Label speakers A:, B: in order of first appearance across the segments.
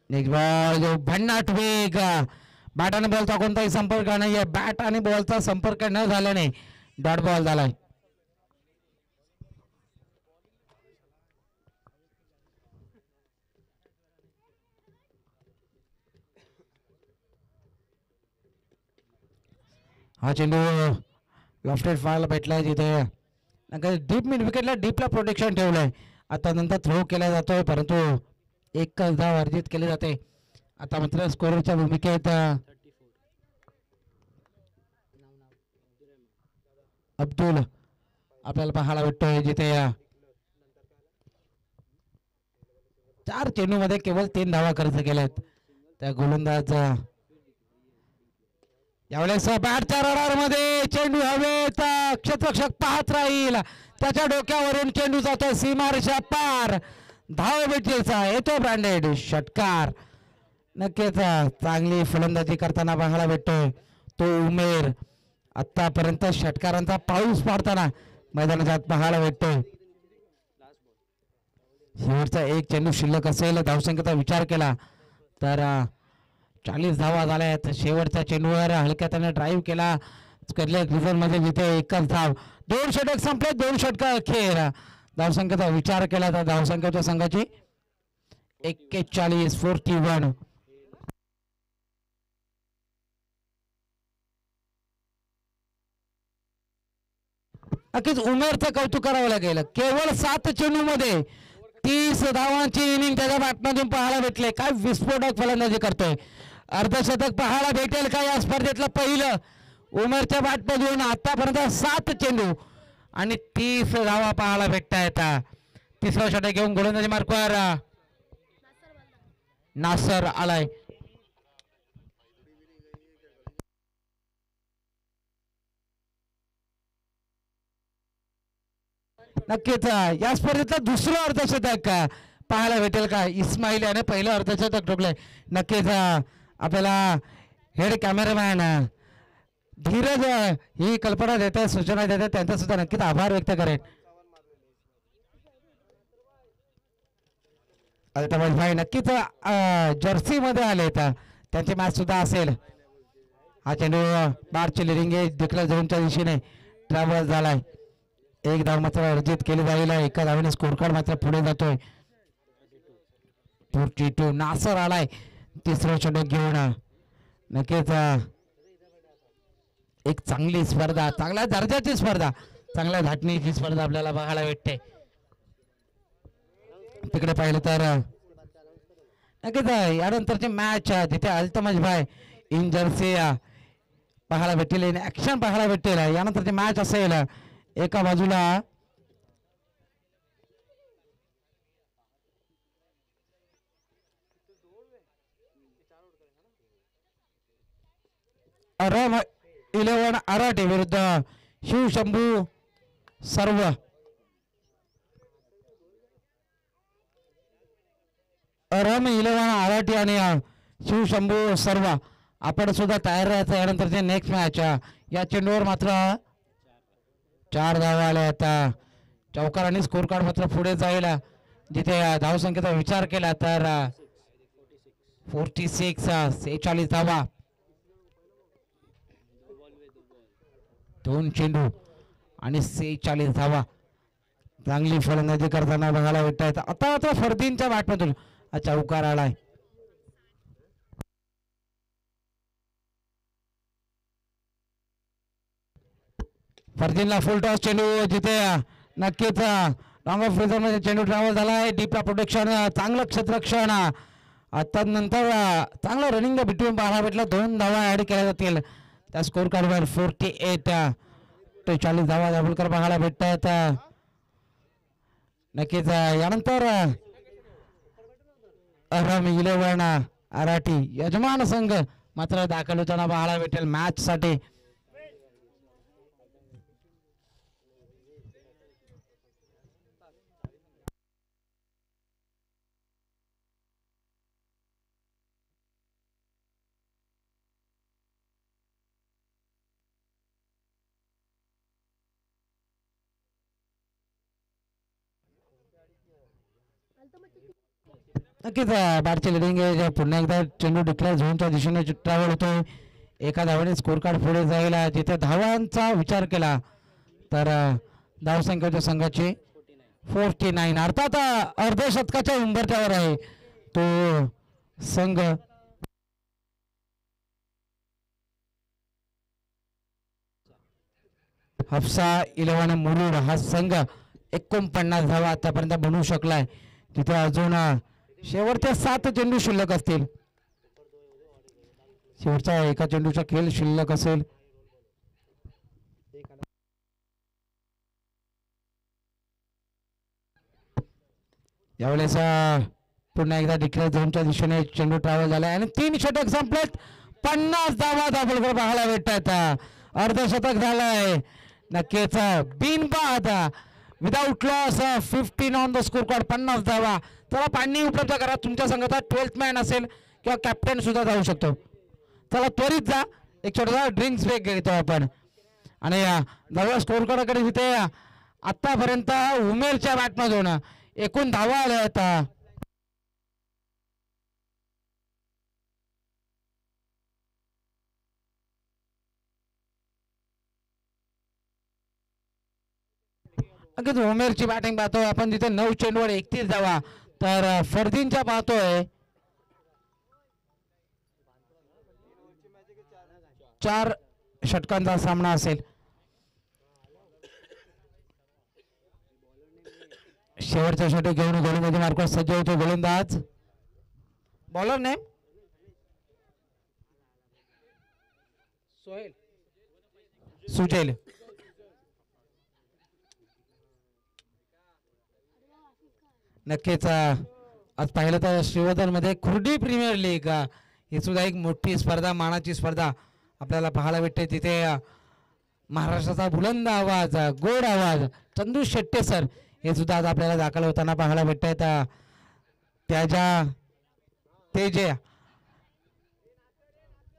A: Next ball जो भन्नाट वेग बॅट आणि बॉलचा कोणताही संपर्क नाहीये बॅट आणि बॉलचा संपर्क न झाल्याने डॉट बॉल झालाय. हा चेंडू लॉफ्टेड फायला भेटलाय तिथे डीप मिड विकेटला डीपला प्रोटेक्शन ठेवलंय. आता नंतर थ्रो केला जातोय परंतु एकच धाव अर्जित केली जाते. आता मात्र स्कोरच्या भूमिकेत अब्दुल आपल्याला पाहायला भेटतोय जिथे 4 चेंडू मध्ये केवळ 3 धावा खर्च केल्यात. त्या गोलंदाज यावेळेस बॅटच्या रडार मध्ये चेंडू हवेत क्षेत्ररक्षक पाहत राहील. त्याच्या डोक्यावरून चेंडू जातो सीमारेषा पार. धाव भेटीचा येतो ब्रँडेड षटकार. नक्कीच चांगली फलंदाजी करताना पाहायला भेटतोय तो उमेर. आतापर्यंत षटकारांचा पाऊस पाडताना मैदानात पाहायला भेटतोय. शेवटचा एक चेंडू शिल्लक असेल धावसंख्येचा विचार केला तर 40 धावा झाल्या आहेत. शेवटच्या चेंडूवर हलक्यात ड्राईव्ह केला रिझन मध्ये जिथे एकच धाव. 2 षटक संपले 2 षटक अखेर. धावसंख्येचा विचार केला तर धावसंख्येच्या संघाची 41-41. नक्कीच उमेरचं कौतुक करावं लागेल. केवळ 7 चेंडू मध्ये 30 धावांची इनिंग त्याच्या बॅटमधून पाहायला भेटले. काय विस्फोटक फलंदाजी करतोय. अर्धशतक पाहायला भेटेल का या स्पर्धेतलं पहिलं उमेरच्या बॅटमधून. आतापर्यंत 7 चेंडू आणि 30 धावा पाहायला भेटतायत. तिसरं षटक घेऊन गोलंदाजी मार्कवर नासर आलाय. नक्कीच या स्पर्धेतलं दुसरं अर्धशतक पाहायला भेटेल का. इस्माईल याने पहिलं अर्धशतक ठोकलंय. नक्कीच आपल्याला हेड कॅमेरामॅन धीरज ही कल्पना देत आहेत सूचना देत आहेत त्यांचा सुद्धा नक्कीच आभार व्यक्त करेन. अल्ताबाज भाई नक्कीच जर्सी मध्ये आले त्यांची मॅच सुद्धा असेल. हा चेंडू बारची लिडिंग देखील झोनच्या दिशेने ट्रॅव्हल झालाय. एक धाव मात्र अर्जित केली जाईल. एका धावेने स्कोर कार्ड मात्र पुढे जातोय. 42 नासर आलाय तिसरं षटक घेऊन. नक्कीच एक चांगली स्पर्धा चांगल्या दर्जाची स्पर्धा चांगल्या धाटणीची स्पर्धा आपल्याला बघायला भेटते. तिकडे पाहिलं तर नक्कीच यानंतरची मॅच जिथे अल्तमज भाई इन जर्सी पाहायला भेटेल ऍक्शन पाहायला भेटेल. यानंतरची मॅच असेल एका बाजूला रम 11 आराटे विरुद्ध शिवशंभू सर्व. रम 11 आराटे आणि शिवशंभू सर्व आपण सुद्धा तयार राहायचं. यानंतरचे नेक्स्ट मॅच या चेंडूवर मात्र 4 धावा आल्या. आता चौकार आणि स्कोर कार्ड मात्र पुढे जाईल. जिथे धावसंख्येचा विचार केला तर 46 धावा 2 चेंडू आणि 46 धावा. चांगली फलंदाजी करताना बघायला भेटत आहेत. आता आता फर्दीनच्या बॅटमधून चौकार आलाय. फर्दीनला फुल टॉस चेंडू जिथे नक्कीच रॉंग ऑफ रिझर्व मध्ये चेंडू ट्रॅव्हल झालाय. डीपला प्रोटेक्शन चांगलं क्षेत्ररक्षण. आता नंतर चांगलं रनिंग बिटवीन पाहायला भेटलं. 2 धावा ऍड केल्या जातील त्या स्कोर कार्डवर. 48 धावा दाभोलकर पाहायला भेटत आहेत. नक्कीच यानंतर रम 11 आराठी यजमान संघ मात्र दाखल होताना पाहायला भेटेल मॅच साठी. नक्कीच बॅटची लिडिंग आहे. पुन्हा एकदा चेंडू डिक्लेअर झोनच्या दिशेने ट्रॅव्हल होतोय. एका धावाने स्कोर कार्ड पुढे जाईल. जिथे धावांचा विचार केला तर धावसंख्येच्या संघाची 49 अर्थात अर्धशतकाच्या उंबरठ्यावर आहे तो संघ. हापसा 11 मुरुड हा संघ 49 धावा आतापर्यंत बनवू शकलाय. तिथे अजून शेवटच्या 7 चेंडू शिल्लक असतील. शेवटचा एका चेंडूचा खेळ शिल्लक असेल. यावेळेस पुन्हा एकदा डिक्लेअर झोनच्या दिशेने चेंडू ट्रॅव्हल झालाय आणि 3 षटक संपलेत. 50 धावा दाखल पाहायला भेटतात. अर्धशतक झालंय. नक्कीच बिनबाद without loss 15 on the scorecard. 50 धावा. चला पाणी उपलब्ध करा. तुमच्या संघाचा 12th मॅन असेल किंवा कॅप्टन सुद्धा जाऊ शकतो. चला त्वरित जा. एक छोटासा ड्रिंक्स ब्रेक घेतो आपण आणि धावा स्कोर कार्डाकडे तिथे आतापर्यंत उमेरच्या बॅटमधून एकूण धावा आल्या आहेत. नक्कीच उमेरची बॅटिंग पाहतोय आपण तिथे 9 चेंडूवर 31 धावा. तर फरदीनच्या पाहतोय 4 षटकांचा सामना असेल. शेवटच्या षटक घेऊन गोलंदाजी मार्गावर सज्ज होतो गोलंदाज. बॉलर नेम सुजैल. नक्कीच आज पाहिलं तर श्रीवर्धन मध्ये खुर्डी प्रीमियर लीग ही सुद्धा एक मोठी स्पर्धा, मानाची स्पर्धा आपल्याला पाहायला भेटते. तिथे महाराष्ट्राचा बुलंद आवाज, गोड आवाज चंदू शेट्टे सर हे सुद्धा आज आपल्याला दाखल होताना पाहायला भेटत आहेत. ते जे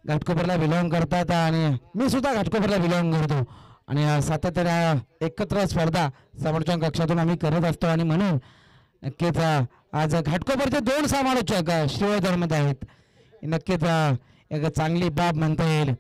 A: घाटकोपरला बिलॉंग करतात आणि मी सुद्धा घाटकोपरला बिलॉंग करतो आणि सातत्याने एकत्र स्पर्धा समोरच्या कक्षातून आम्ही करत असतो आणि म्हणून नक्कीच आज घाटकोपरचे 2 समालोचक श्रीवर्धन मध्ये आहेत. नक्कीच एक चांगली बाब म्हणता येईल.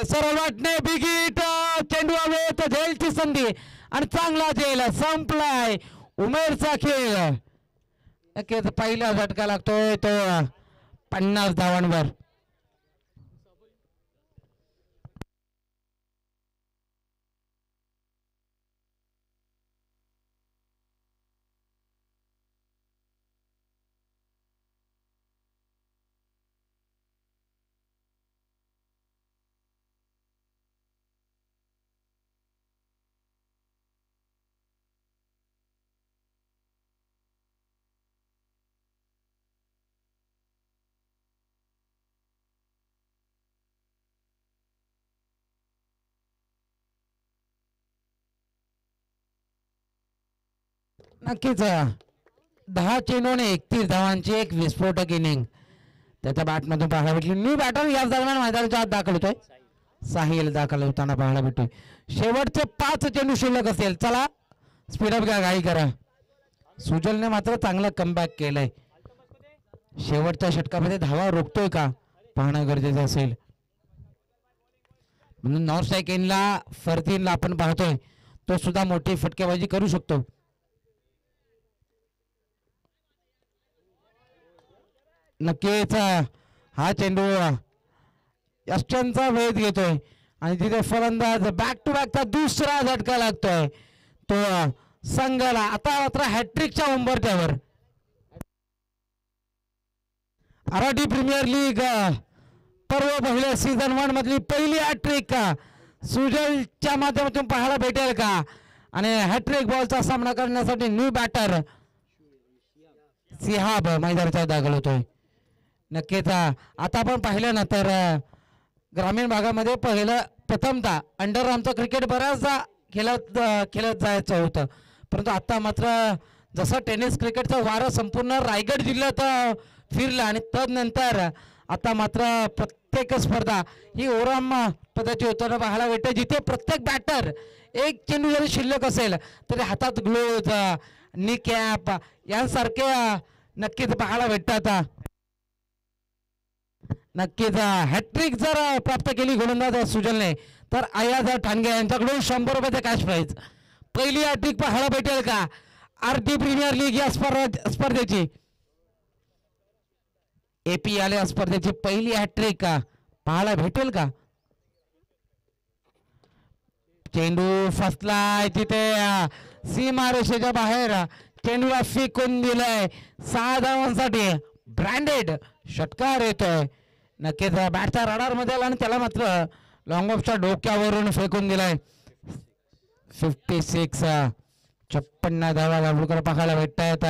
A: सरळ वाटणे बिगिट चेंडू हवेत. झेलची संधी आणि चांगला झेल संपलाय. उमेरचा खेळ. नक्कीच पहिला झटका लागतोय तो 50 धावांवर. नक्कीच 10 चेंडूने 31 धावांची एक विस्फोटक इनिंग त्याच्या बॅटमधून पाहायला भेटली. न्यू बॅटर याच दरम्यान मैदानाच्या आत दाखल होतोय. साहिल दाखल होताना पाहायला भेटतोय. शेवटचे 5 चेंडू शिल्लक असेल. चला स्पीडअप घ्या, घाई करा. सुजलने मात्र चांगला कमबॅक केलंय. शेवटच्या षटकामध्ये धावा रोखतोय का पाहणं गरजेचं असेल. म्हणून नॉर्थ स्ट्राईक एनला फरदीनला आपण पाहतोय तो सुद्धा मोठी फटकेबाजी करू शकतो. नक्कीच हा चेंडू यष्ट्यांचा वेध घेतोय आणि तिथे फलंदाज बॅक टू बॅकचा दुसरा झटका लागतोय तो संघाला. आता मात्र हॅट्रिकच्या उंबरठ्यावर. आरआरटी प्रीमियर लीग पर्व पहिल्या सीझन 1 मधली पहिली हॅट्रिक सुजलच्या माध्यमातून पाहायला भेटेल का. आणि हॅट्रिक बॉलचा सामना करण्यासाठी न्यू बॅटर सिहाब मैदानाच्या दाखल होतोय. नक्कीच आता आपण पाहिलं ना तर ग्रामीण भागामध्ये प्रथमतः अंडर आर्मचं क्रिकेट बऱ्याचदा खेळत जायचं होतं, परंतु आता मात्र जसं टेनिस क्रिकेटचं वारं संपूर्ण रायगड जिल्ह्यात फिरलं आणि तदनंतर आता मात्र प्रत्येक स्पर्धा ही ओराम पदाची होताना पाहायला भेटते, जिथे प्रत्येक बॅटर एक चेंडू जरी शिल्लक असेल तरी हातात ग्लोव्ज, नी कॅप यांसारखे नक्कीच पाहायला भेटतात. नक्कीच हॅट्रिक जर प्राप्त केली गोलंदाज सुजलने तर अयाज ठाणगे यांच्याकडून 100 रुपयाचे कॅश प्राईज. पहिली हॅट्रिक पाहायला भेटेल का आरती प्रीमियर लीग या स्पर्धेची, APL या स्पर्धेची पहिली हॅट्रिक पाहायला भेटेल का? चेंडू फसलाय तिथे सीमारेषेच्या बाहेर, चेंडूला फेकून दिलाय. 6 धावांसाठी ब्रँडेड षटकार येतोय. नक्कीच बॅटचा रडार मध्ये आला आणि त्याला मात्र लॉंग ऑफच्या डोक्यावरून फेकून दिलाय. 56 56 धावा गावकर पाहायला भेटतायत.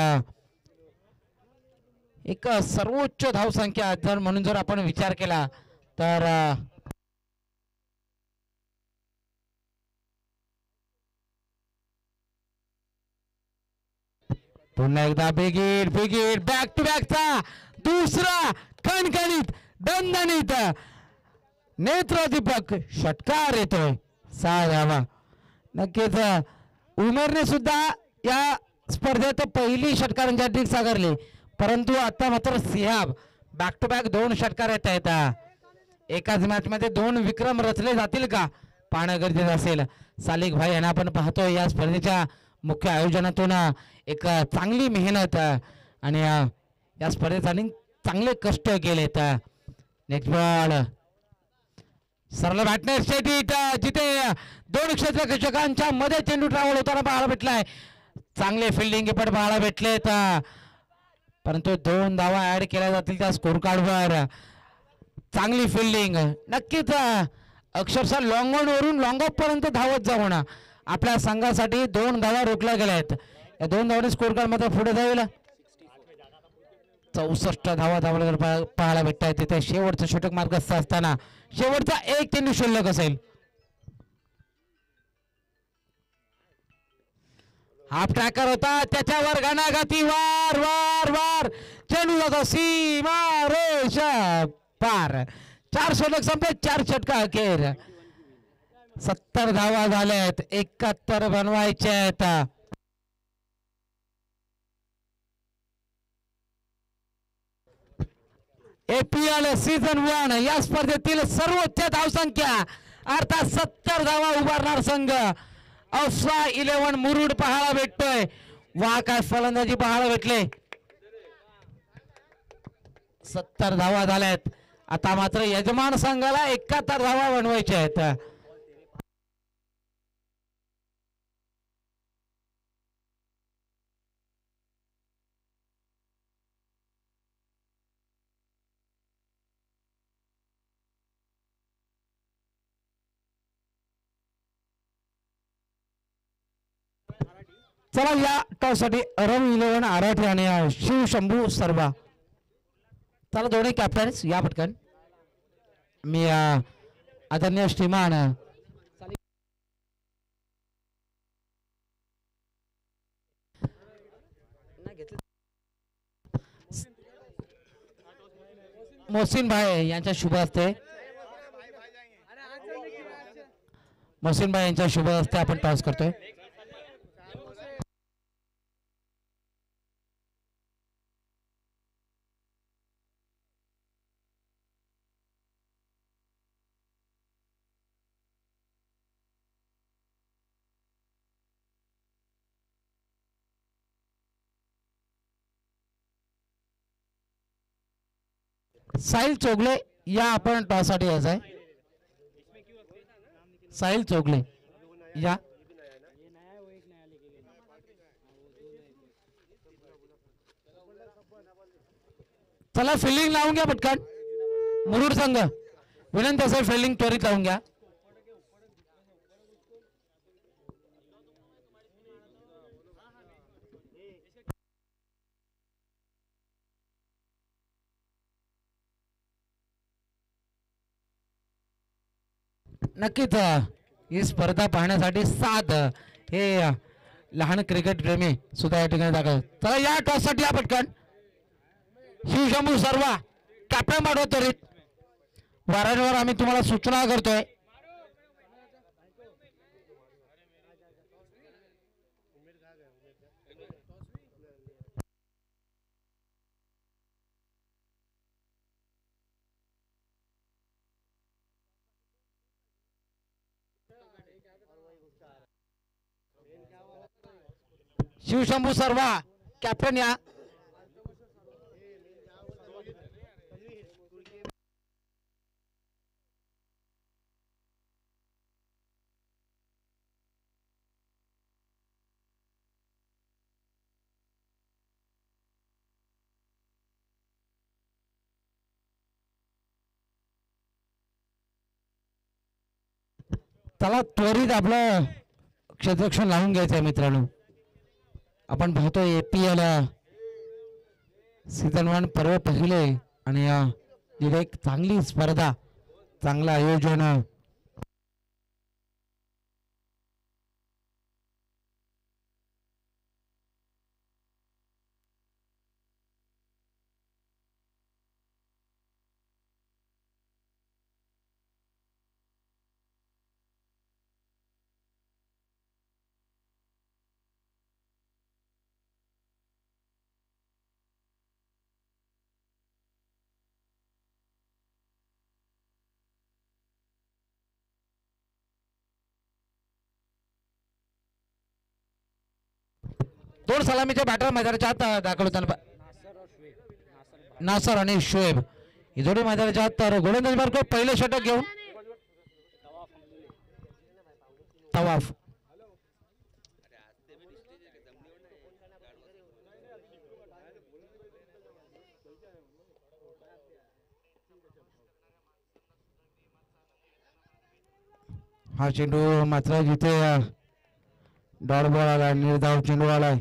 A: एक सर्वोच्च धावसंख्या जर म्हणून जर आपण विचार केला तर पुन्हा एकदा बिगिट बिगिट बॅक टू बॅकचा दुसरा खणखणीत दणदणीत नेत्रदीपक षटकार येतोय. 6 धावा. नक्कीच उमेरने सुद्धा या स्पर्धेत पहिली षटकारांची हॅट्रिक साकारली, परंतु आता मात्र सिहाब बॅक टू बॅक 2 षटकार येत आहेत. एकाच मॅच मध्ये 2 विक्रम रचले जातील का पाहणं गरजेचं असेल. सालिक भाई यांना आपण पाहतोय या स्पर्धेच्या मुख्य आयोजनातून एक चांगली मेहनत आणि या स्पर्धेसाठी चांगले कष्ट केलेत. नेक्स्ट बॉल सरळ बॅटनेट शेटीत, जिथे 2 क्षेत्ररक्षकांच्या मध्ये चेंडू ट्रॅव्हल होताना पाहायला भेटलाय. चांगले फिल्डिंग पण पाहायला भेटलेत, परंतु 2 धावा ऍड केल्या जातील त्या स्कोर कार्डवर. चांगली फिल्डिंग. नक्कीच अक्षरशः लॉंग ऑन वरून लॉंग ऑफ पर्यंत धावत जाऊन आपल्या संघासाठी 2 धावा रोखल्या गेल्या आहेत. या 2 धावांनी स्कोर कार्ड मध्ये पुढे जाईल. 64 धावा धावल्या पाहायला भेटत आहेत. तिथे शेवटचं षटक मार्गस्थ असताना शेवटचा 1 चेंडू शिल्लक असेल. हाफ ट्रॅकर होता, त्याच्यावर घणाघाती वार वार वार चेंडू जातो सीमा रेषा पार. 4 षटक संपले, 4 षटका अखेर. 70 धावा झाल्यात, 71 बनवायचे आहेत. APL सीझन 1 या स्पर्धेतील सर्वोच्च धावसंख्या अर्थात 70 धावा उभारणार संघ अफसा 11 मुरुड पाहायला भेटतोय. वा काय फलंदाजी पाहायला भेटले. 70 धावा झाल्यात. आता मात्र यजमान संघाला 71 धावा बनवायच्या आहेत. चला या टॉस साठी रवी 11 आराठे आणि शिव शंभू सर्वा. चला दोन्ही कॅप्टन्स या पटकन. मी आदरणीय श्रीमान मोहसिन भाई यांच्या शुभ हस्ते आपण टॉस करतोय. साहिल चोगले या आपण टॉस साठी यायचं आहे. साहिल चोगले या. चला फिल्डिंग लावून घ्या पटकन. मुरुड संघ विनंती असेल फिल्डिंग त्वरित लावून घ्या. नक्कीच ही स्पर्धा पाहण्यासाठी 7 हे लहान क्रिकेट प्रेमी सुद्धा या ठिकाणी दाखल. चला या टॉस साठी या पटकन. शिवशंभू सर्वा कॅप्टन पाठवा त्वरित. वारंवार आम्ही तुम्हाला सूचना करतोय. शिवशंभू सर्वा कॅप्टन या. चला त्वरित आपलं क्षेत्ररक्षण लावून घ्यायचंय मित्रांनो. आपण पाहतोय APL सीझन 1 पर्व पहिले आणि एक चांगली स्पर्धा, चांगलं आयोजन. दोन सलामीच्या बॅटर मैदानाच्या आत दाखल होताना नासर आणि शोएब ही जोडी मैदानाच्या आत. तर गोलंदाज मार्ग पहिले षटक घेऊन तवाफ. हा चेंडू मात्र जिथे डॉट बॉल आला, निर्धाव चेंडू आलाय.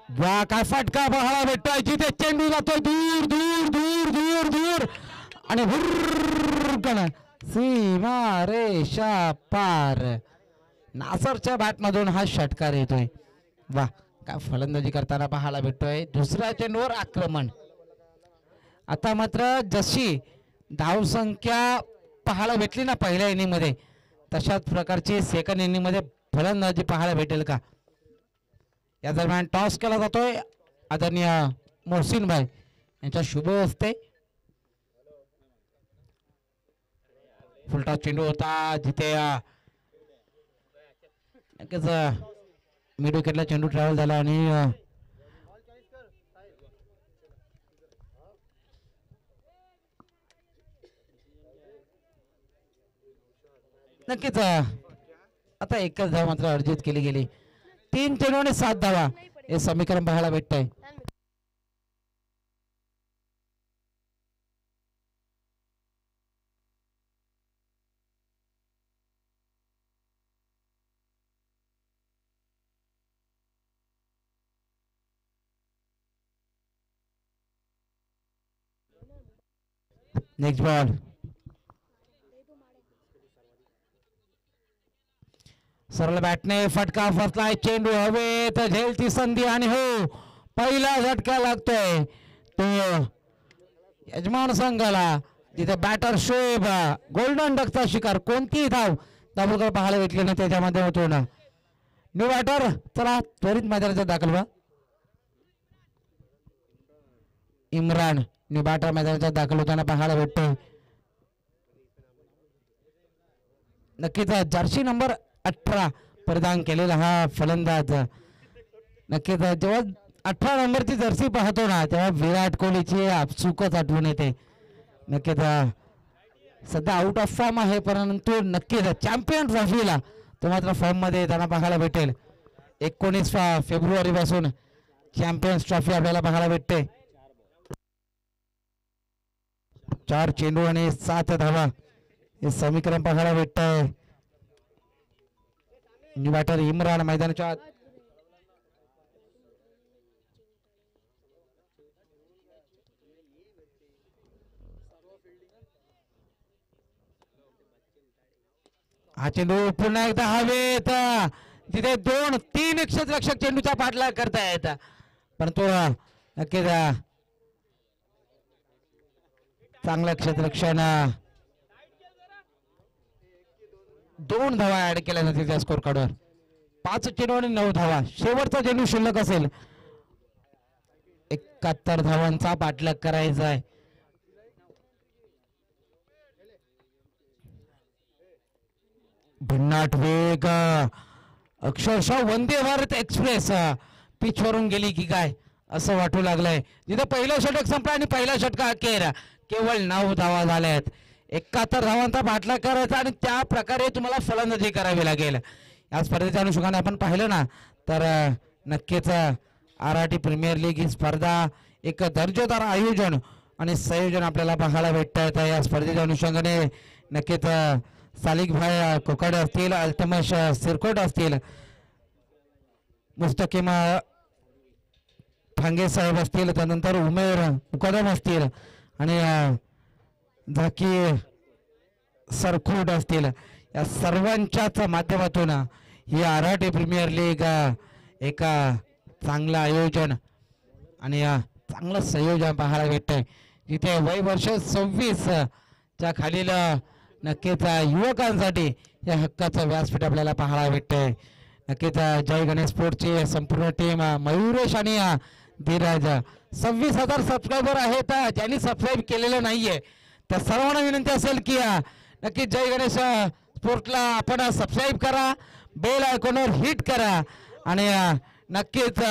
A: वा काय फटका बघायला भेटतोय. जिथे चेंडू जातोय दूर दूर दूर दूर दूर आणि हुर्रकन सीमा रेषा पार. नासरच्या बॅट मधून हा षटकार येतोय. वा काय फलंदाजी करताना पाहायला भेटतोय. दुसऱ्या चेंडूवर आक्रमण. आता मात्र जशी धावसंख्या पाहायला भेटली ना पहिल्या इनिंग मध्ये, तशाच प्रकारची सेकंड इनिंग मध्ये फलंदाजी पाहायला भेटेल का. या दरम्यान टॉस केला जातोय आदरणीय मोहसिन भाई यांच्या शुभ हस्ते. फुलटॉस चेंडू होता जिथे नक्कीच मिड विकेटला चेंडू ट्रॅव्हल झाला आणि नक्कीच आता एकच धाव मात्र अर्जित केली गेली. 3 चेंडू आणि 7 धावा हे समीकरण पाहायला भेटतंय. Next ball. सरळ बॅटने फटका फसलाय. चेंडू हवेत झेलती संधी आणि हो पहिला झटका लागतोय तो यजमान संघाला. तिथे बॅटर शोएब गोल्डन डकचा शिकार. कोणतीही धाव दाबोलकर पाहायला भेटली ना त्याच्या माध्यमातून. न्यू बॅटर चला त्वरित मैदानाचा दाखल व्हा. इम्रान न्यू बॅटर मैदानाचा दाखल होताना पाहायला भेटतोय. नक्कीच जर्सी नंबर 18 परिधान केलेला हा फलंदाज. नक्कीच जेव्हा 18 नंबरची जर्सी पाहतो ना तेव्हा विराट कोहलीची आपसुकच आठवण येते. नक्कीच सध्या आउट ऑफ फॉर्म आहे परंतु नक्कीच चॅम्पियन ट्रॉफीला तो मात्र फॉर्म मध्ये येताना पाहायला भेटेल. 19 फेब्रुवारी पासून चॅम्पियन्स ट्रॉफी आपल्याला पाहायला भेटते. 4 चेंडू आणि 7 धावा हे समीकरण पाहायला भेटत आहे. न्यू बॅटर इम्रान मैदानाच्या आत. हा चेंडू पुन्हा एकदा हवेत, तिथे 2-3 क्षेत्ररक्षक चेंडूचा पाठलाग करतायत, परंतु नक्कीच चांगलं क्षेत्ररक्षण. 2 धावा ऍड केल्या जातील त्या स्कोर कार्डवर. 5 चेंडू आणि 9 धावा. शेवटचा चेंडू शिल्लक असेल. 71 धावांचा पाठलाग करायचा आहे. भन्नाट वेग, अक्षरशः वंदे भारत एक्सप्रेस पिच वरून गेली की काय असं वाटू लागलंय. जिथे पहिलं षटक संपलं आणि पहिला षटका अखेर केवळ 9 धावा झाल्यात. 71 धावांचा पाठलाग करायचा आणि त्या प्रकारे तुम्हाला फलंदाजी करावी लागेल. या स्पर्धेच्या अनुषंगाने आपण पाहिलं ना तर नक्कीच आरआरटी प्रीमियर लीग ही स्पर्धा एक दर्जेदार आयोजन आणि संयोजन आपल्याला पाहायला भेटत आहे. या स्पर्धेच्या अनुषंगाने नक्कीच सालिक भाई कोकाडे असतील, अल्तमश सिरकोट असतील, मुस्तकीम फांगे साहेब असतील, त्यानंतर उमेर मुकदम असतील आणि झाकी सरखोट असतील. या सर्वांच्याच माध्यमातून ही आरआरटी प्रीमियर लीग एक चांगलं आयोजन आणि चांगलं संयोजन पाहायला भेटतंय. जिथे वय वर्ष 26 च्या खालील नक्कीच युवकांसाठी या हक्काचं व्यासपीठ आपल्याला पाहायला भेटतंय. नक्कीच जय गणेश स्पोर्टची संपूर्ण टीम, मयुरेश आणि धीरज, 26,000 सबस्क्रायबर आहेत. ज्यांनी सबस्क्राईब केलेलं नाहीये त्या सर्वांना विनंती असेल की नक्कीच जय गणेश स्पोर्टला आपण सबस्क्राईब करा, बेल आयकॉनवर हिट करा आणि नक्कीच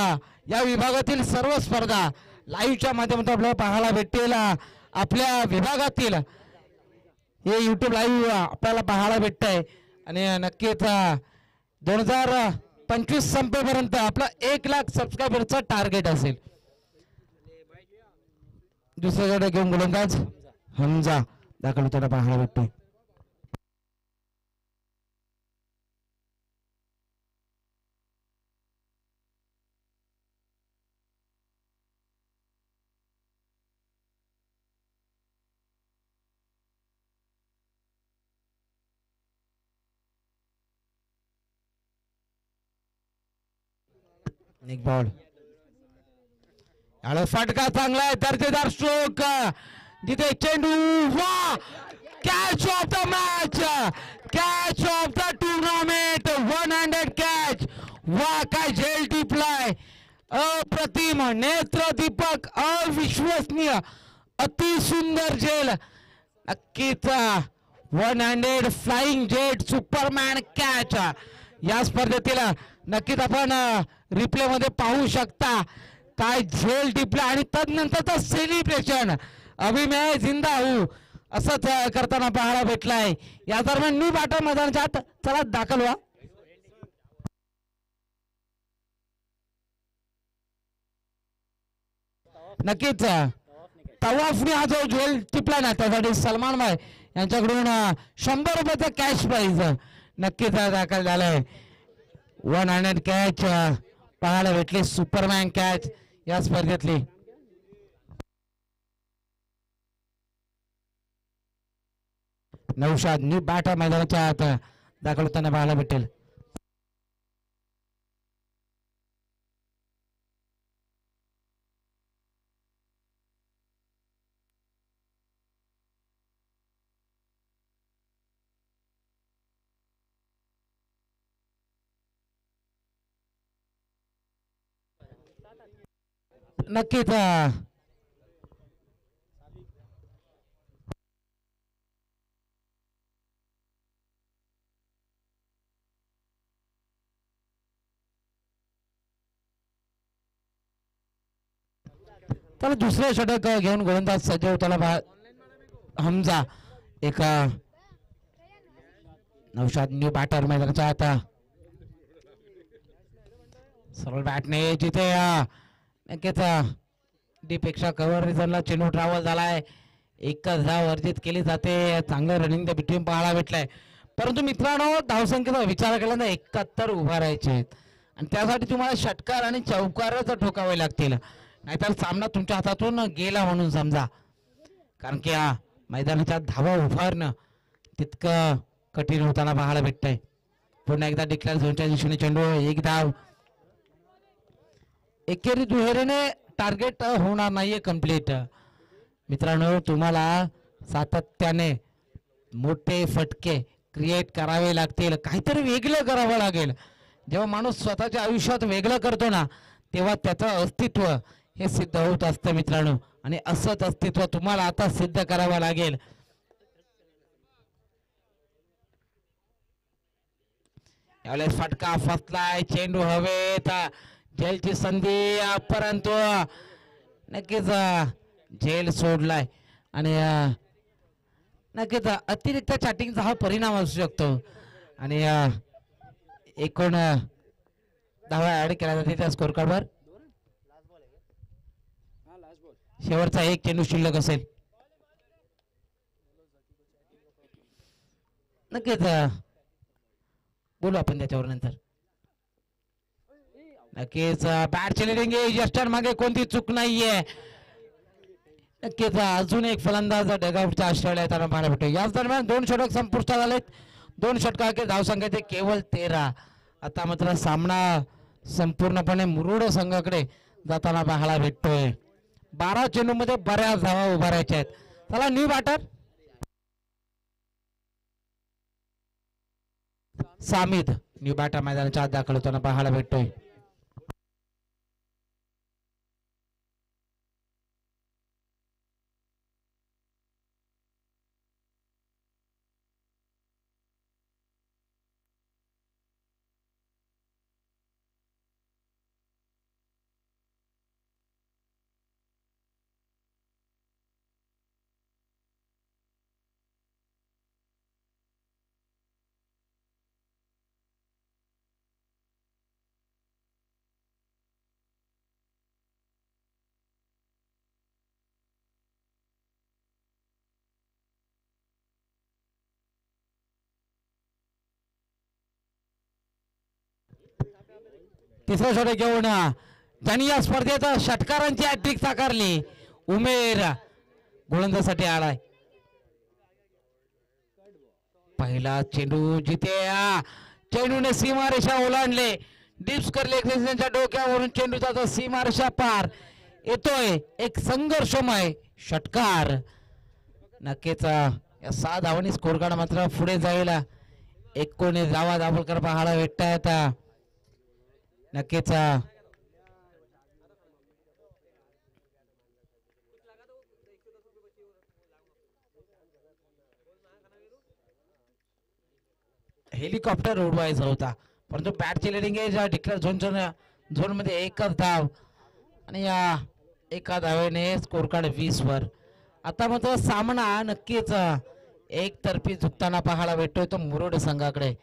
A: या विभागातील सर्व स्पर्धा लाईव्हच्या माध्यमातून आपल्याला पाहायला भेटतील. आपल्या विभागातील हे यूट्यूब लाईव्ह आपल्याला पाहायला भेटतंय आणि नक्कीच 2025 संपेपर्यंत आपला 1 लाख सबस्क्रायबरचा टार्गेट असेल. दुसऱ्याकडे घेऊन गोलंदाज हमजा दाखल होताना पाहायला भेटतोय. एक बॉल याला फटका चांगला आहे, दर्जेदार स्ट्रोक. जिथे चेंडू, वा, catch of the match, catch of the tournament, 1 handed catch. वा, काय झेल टिपलाय, अप्रतिम, नेत्रदीपक, अविश्वसनीय, अति सुंदर झेल. नक्कीच 1 handed flying jet Superman catch या स्पर्धेतील नक्कीच आपण रिप्ले मध्ये पाहू शकता. काय झेल टिपला आणि तदनंतरचं सेलिब्रेशन, अभी मैं जिंदा हूं असंच करताना पाहायला भेटलाय. या दरम्यान न्यू बॅटर मैदानाच्या आत चला दाखल व्हा. नक्कीच तवाफने हा जो झेल टिपला ना त्यासाठी सलमान भाई यांच्याकडून 100 रुपयाचा कॅश प्राइज नक्कीच दाखल झालाय. 1 हँडेड कॅच पाहायला भेटली, सुपरमॅन कॅच या स्पर्धेतली. नौशाद न्यू बॅटर मैदानाच्या आत दाखल होताना पाहायला भेटेल. नक्कीच त्याला दुसरे षटक घेऊन गोलंदाज सज्ज होताना हमजा. एका नौशाद न्यू बॅटर मैदानाच्या आता सरळ बॅटने जिथे नक्कीच डीपेक्षा कव्हर रिझनला चेंडू ट्रॅव्हल झालाय. एकच धाव अर्जित केली जाते. चांगलं रनिंग द बिटवीन पाहायला भेटलंय, परंतु मित्रांनो धावसंख्येचा विचार केला ना 71 उभा राहायचे आहेत आणि त्यासाठी तुम्हाला षटकार आणि चौकारच ठोकावे लागतील, नाहीतर सामना तुमच्या हातातून गेला म्हणून समजा. कारण की या मैदानाच्या धावा उभारणं तितकं कठीण होताना पाहायला भेटतंय. पुन्हा एकदा डिक्लेअर झोनच्या दिशेने चेंडू, एक धाव. एकेरी दुहेरीने टार्गेट होणार नाहीये कम्प्लीट. मित्रांनो तुम्हाला सातत्याने मोठे फटके क्रिएट करावे लागतील, काहीतरी वेगळं करावं लागेल. जेव्हा माणूस स्वतःच्या आयुष्यात वेगळं करतो ना तेव्हा त्याचं अस्तित्व हे सिद्ध होत असतं मित्रांनो, आणि असंच अस्तित्व तुम्हाला आता सिद्ध करावं लागेल. यावेळेस फटका फसलाय, चेंडू हवेत, झेलची संधी, परंतु नक्कीच झेल सोडलाय आणि नक्कीच अतिरिक्त चॅटिंगचा हा परिणाम असू शकतो आणि एकूण धावा ऍड केला जाते त्या स्कोर कार्डवर. शेवटचा एक चेंडू शिल्लक असेल. नक्कीच बोलू आपण त्याच्यावर नंतर. नक्कीच बॅट चिलिंग यस्टर मागे कोणती चूक नाहीये. नक्कीच अजून एक फलंदाज डगआउटच्या आश्रयाला येताना पाहायला भेटतो. याच दरम्यान 2 षटक संपुष्टात आलेत. 2 षटकांचे धावसंख्येचे केवळ 13. आता मात्र सामना संपूर्णपणे मुरुड संघाकडे जाताना पाहायला भेटतोय. 12 चेंडूमध्ये बऱ्याच धावा उभा राहायच्या आहेत. चला न्यू बॅटर सामिद न्यू बॅटर मैदानाच्या आत दाखल होताना पाहायला भेटतोय. तिसरा षटक घेऊन त्यांनी या स्पर्धेत षटकारांची हॅट्रिक साकारली. उमेर गोलंदाजासाठी आलाय. पहिला चेंडू जिथे चेंडूने सीमारेषा ओलांडले. डीप लेगच्या डोक्यावरून चेंडू जातो सीमारेषा पार येतोय. एक संघर्षमय षटकार. नक्कीच या 6 धावांनी स्कोर कार्ड मात्र पुढे जाईल. 19 धावा दाभोलकर पाहायला भेटतायत. नक्कीच हेलिकॉप्टर उडवायचा होता, परंतु बॅटची लिडिंग आहे डिक्लेअर झोन मध्ये एकच धाव आणि या एका धावेने स्कोर कार्ड 20 वर. आता मात्र सामना नक्कीच एकतर्फी झुकताना पाहायला भेटतोय तो मुरुड संघाकडे.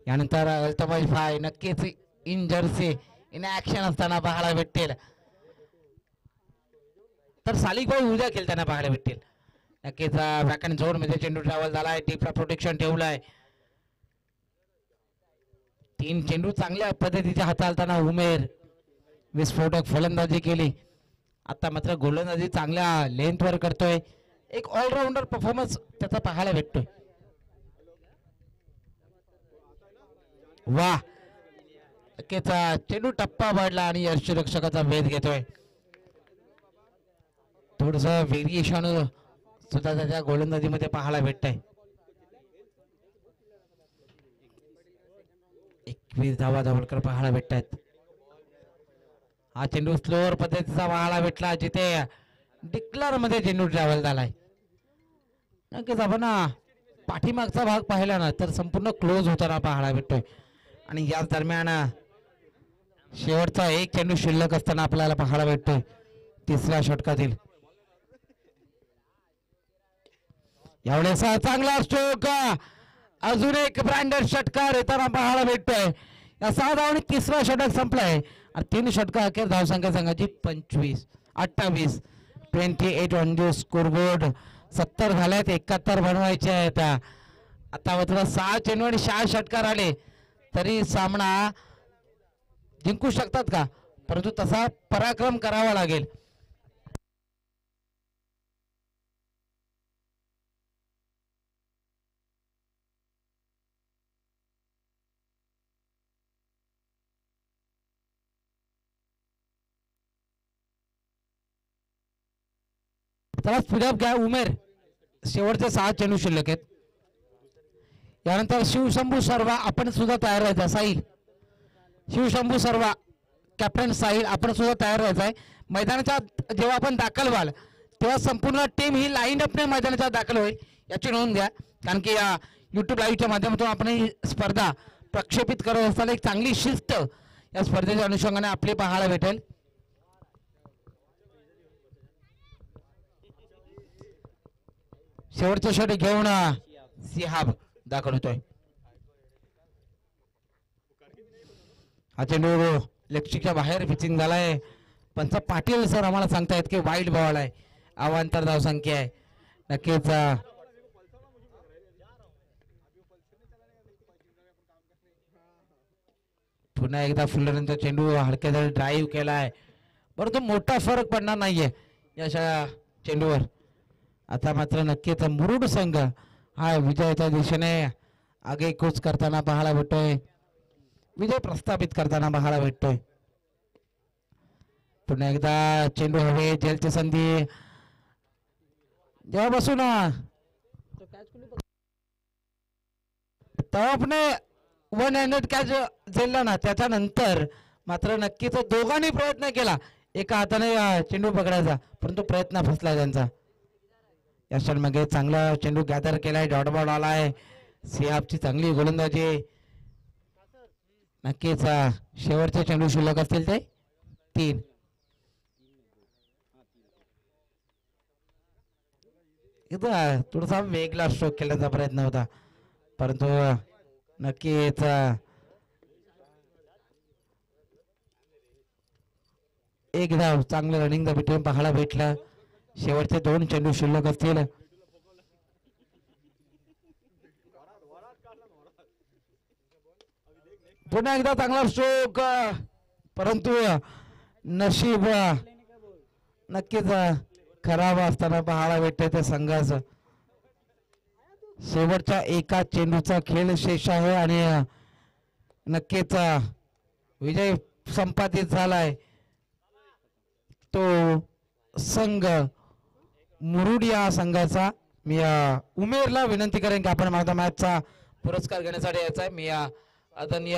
A: यानंतर अल्तमज भाई नक्कीच इन जर्सी इन ऍक्शन असताना पाहायला भेटतील, तर सालिक भाई उद्या खेळताना पाहायला भेटतील. नक्कीच बॅकहँड झोन मध्ये चेंडू ट्रॅव्हल झालाय. डीपला प्रोटेक्शन ठेवलाय. 3 चेंडू चांगल्या पद्धतीच्या हाताळताना उमेर विस्फोटक फलंदाजी केली. आता मात्र गोलंदाजी चांगल्या लेंथ वर करतोय. एक ऑलराऊंडर परफॉर्मन्स त्याचा पाहायला भेटतोय. वा चेंडू टप्पा वाढला आणि यष्टिरक्षकाचा वेध घेतोय. थोडस व्हेरिएशन सुद्धा त्याच्या गोलंदाजीमध्ये पाहायला भेटतंय. 21 धावा दाभोलकर पाहायला भेटतायत. हा चेंडू स्लोअर पद्धतीचा पाहायला भेटला जिथे डिक्लर मध्ये चेंडू ट्रॅव्हल झालाय. नक्कीच आपण पाठीमागचा भाग पाहिला ना तर संपूर्ण क्लोज होताना पाहायला भेटतोय आणि याच दरम्यान शेवटचा एक चेंडू शिल्लक असताना आपल्याला पाहायला भेटतोय तिसऱ्या षटकातील. यावेळेस चांगला स्ट्रोक, अजून एक ब्रँडेड षटकार येताना पाहायला भेटतोय. या 6 धावांनी तिसरा षटक संपलाय आणि 3 षटक अखेर धावसंख्या संघाची 28. 28 ऑन द स्कोरबोर्ड. 70 झाल्यात, 71 बनवायचे आहेत. आता मात्र 6 चेंडू आणि 6 षटकार आले तरी सामना जिंकू शकतात का, परंतु तसा पराक्रम करावा लागेल. त्याला स्पीडअप घ्या उमेर. शेवटचे 6 चेंडू शिल्लक आहेत. यानंतर शिवशंभू सर्वा आपण सुद्धा तयार राहायचा. साहिल, शिवशंभू सर्वा, कॅप्टन साहिल आपण सुद्धा तयार राहायचा आहे. मैदानाच्या जेव्हा आपण दाखल व्हाल तेव्हा संपूर्ण टीम ही लाईन अपने मैदानाच्या दाखल होईल याची नोंद घ्या. कारण की या यूट्यूब लाईव्हच्या माध्यमातून आपण ही स्पर्धा प्रक्षेपित करत असताना एक चांगली शिस्त या स्पर्धेच्या अनुषंगाने आपली पाहायला भेटेल. शेवटचे षट घेऊन सिहाब दाखल होतोय. हा चेंडू लेगस्टिकच्या बाहेर पिचिंग झालाय. पंच पाटील सर आम्हाला सांगतायत की वाईट बॉल आहे, अवांतर धाव संख्या आहे. नक्कीच पुन्हा एकदा फुलरनचा चेंडू हलक्याचा ड्राईव्ह केलाय, परंतु मोठा फरक पडणार नाहीये या चेंडूवर. आता मात्र नक्कीच मुरुड संघ हा विजयाच्या दिशेने आगेकूच करताना पाहायला भेटतोय, विजय प्रस्थापित करताना पाहायला भेटतोय. पुन्हा एकदा चेंडू हवे, जेलची संधी. जेव्हापासून तवाफने 1 हँडेड कॅच झेलला ना त्याच्यानंतर मात्र नक्कीच दोघांनी प्रयत्न केला एका हाताने चेंडू पकडायचा, परंतु प्रयत्न फसला त्यांचा. या मागे चांगला चेंडू गॅदर केलाय, डॉट बॉल आलाय. सिहाबची चांगली गोलंदाजी. नक्कीच शेवटचे चेंडू शिल्लक असतील ते 3. थोडासा वेगळा स्ट्रोक केल्याचा प्रयत्न होता, परंतु नक्कीच एक धाव चांगलं रनिंग द पाहायला भेटलं. शेवटचे 2 चेंडू शिल्लक असतील. पुन्हा एकदा चांगला स्ट्रोक, परंतु नशीब नक्कीच खराब असताना पाहायला भेटते त्या संघाचं. शेवटच्या एका चेंडूचा खेळ शेष आहे आणि नक्कीच विजय संपादित झालाय. तो संघ मुरुड या संघाचा. मी उमेरला विनंती करेन की आपण माझा मॅचचा पुरस्कार घेण्यासाठी यायचा आहे. मी आदरणीय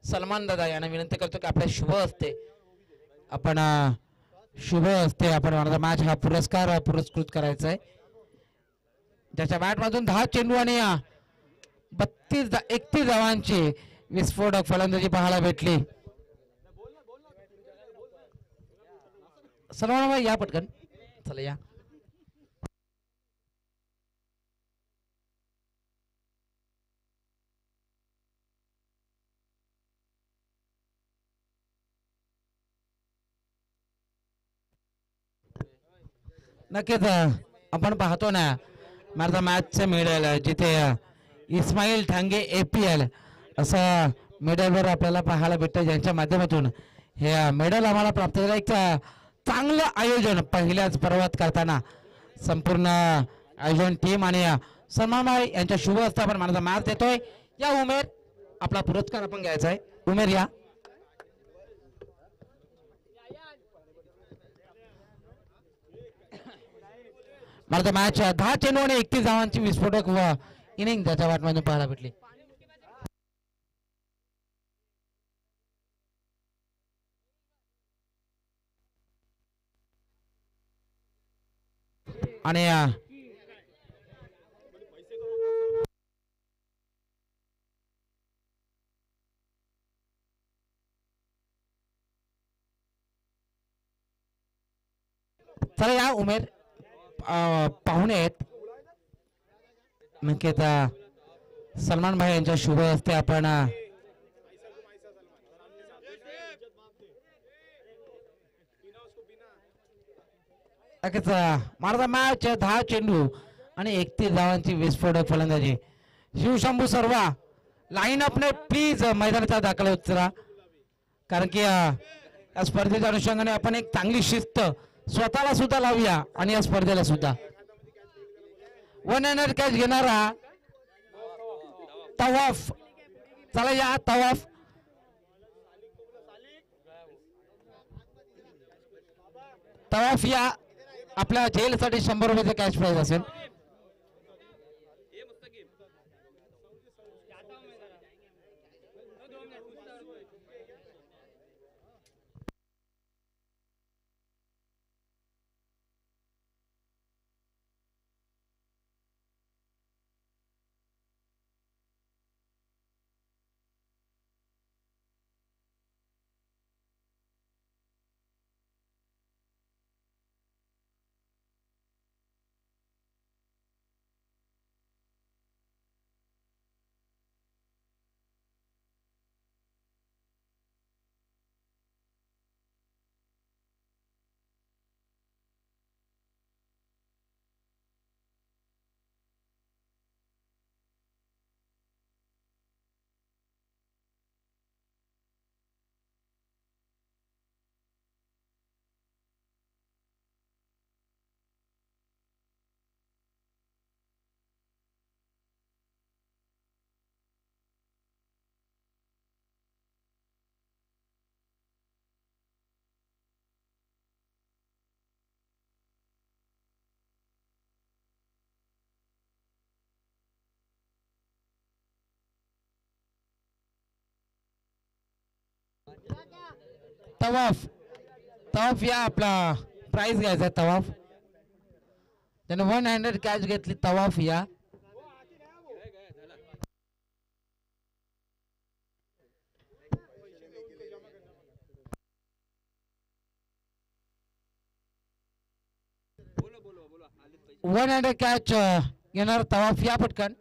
A: सलमान दादा यांना विनंती करतो की आपल्या शुभ हस्ते आपण माझा मॅच हा पुरस्कार पुरस्कृत करायचा आहे. ज्याच्या बॅटमधून 10 चेंडू आणि 31 धावांची विस्फोटक फलंदाजी पाहायला भेटली. सलमान भाई या पटकन, चला या. नक्कीच आपण पाहतो ना माझा मॅचचं मेडल जिथे इस्माईल ठांगे APL असं मेडलवर आपल्याला पाहायला भेटतं, ज्यांच्या माध्यमातून हे मेडल आम्हाला प्राप्त झालं. एक चांगलं आयोजन पहिल्याच पर्वात करताना संपूर्ण आयोजन टीम आणि सलमानभाई यांच्या शुभ हस्ते आपण माझा मॅच देतोय. या उमेर आपला पुरस्कार आपण घ्यायचा आहे. उमेर या. मला मॅच 10 चेंडू आणि 31 धावांची विस्फोटक इनिंग त्याच्या वाटमध्ये पाहायला भेटली. आणि चला या उमेर पाहुणे आहेत. नक्कीच सलमान भाई यांच्या शुभ हस्ते आपण नक्कीच मारता मॅच 10 चेंडू आणि 31 धावांची विस्फोटक फलंदाजी. शिवशंभू सर्वा लाईन अपने प्लीज मैदानाचा दाखल उतरा, कारण की या स्पर्धेच्या अनुषंगाने आपण एक चांगली शिस्त स्वतःला सुद्धा लावूया आणि या स्पर्धेला सुद्धा. 1 हँडर कॅच घेणारा तवाफ, चला या तवाफ. तवाफ या आपल्या झेलसाठी 100 रुपयाचा कॅश प्राइज असेल. तवाफ, तवाफ या आपला प्राइज घ्यायचा तवाफ. त्याने 1 हँडर कॅच घेतली. तवाफ या वन हँडर कॅच घेणार तवाफ या पटकन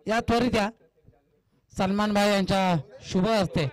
A: या त्वरित या. सलमान भाई यांच्या शुभ हस्ते